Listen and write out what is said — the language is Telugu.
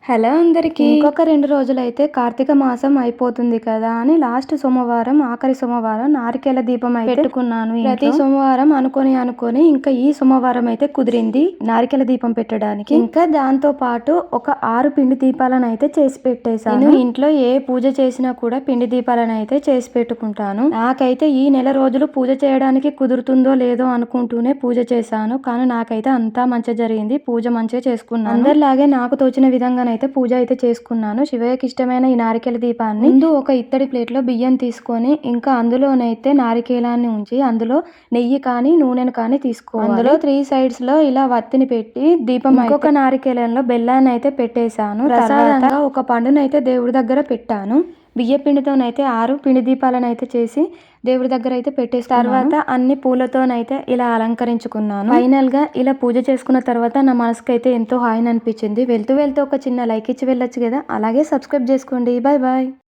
హలో అందరికీ. ఇంకొక 2 రోజులైతే కార్తీక మాసం అయిపోతుంది కదా అని లాస్ట్ సోమవారం, ఆఖరి సోమవారం నారికేల దీపం అయితే పెట్టుకున్నాను. ప్రతి సోమవారం అనుకొని ఇంకా ఈ సోమవారం అయితే కుదిరింది నారికేల దీపం పెట్టడానికి. ఇంకా దాంతో పాటు ఒక 6 పిండి దీపాలను అయితే చేసి పెట్టేశాను. నేను ఇంట్లో ఏ పూజ చేసినా కూడా పిండి దీపాలను అయితే చేసి పెట్టుకుంటాను. నాకైతే ఈ నెల రోజులు పూజ చేయడానికి కుదురుతుందో లేదో అనుకుంటూనే పూజ చేశాను. కానీ నాకైతే అంతా మంచిగా జరిగింది. పూజ మంచిగా చేసుకున్నాను. అందరిలాగే నాకు తోచిన విధంగా అయితే పూజ అయితే చేసుకున్నాను. శివయ్యకి ఇష్టమైన ఈ నారికేల దీపాన్ని ముందు ఒక ఇత్తడి ప్లేట్లో బియ్యం తీసుకొని ఇంకా అందులోనైతే నారికేలాన్ని ఉంచి అందులో నెయ్యి కానీ నూనెను కానీ తీసుకోవాలి. అందులో 3 సైడ్స్ లో ఇలా వత్తిని పెట్టి దీపం ఇంకొక నారికేలంలో బెల్లాన్ని అయితే పెట్టేశాను. ప్రసాదంగా ఒక పండునైతే దేవుడి దగ్గర పెట్టాను. బియ్య పిండితోనైతే 6 పిండి దీపాలను అయితే చేసి దేవుడి దగ్గర అయితే పెట్టేసి తర్వాత అన్ని పూలతోనైతే ఇలా అలంకరించుకున్నాను. ఫైనల్ గా ఇలా పూజ చేసుకున్న తర్వాత నా మనసుకి అయితే ఎంతో హాయిని అనిపించింది. వెళ్తూ ఒక చిన్న లైక్ ఇచ్చి వెళ్ళొచ్చు కదా. అలాగే సబ్స్క్రైబ్ చేసుకోండి. Bye bye.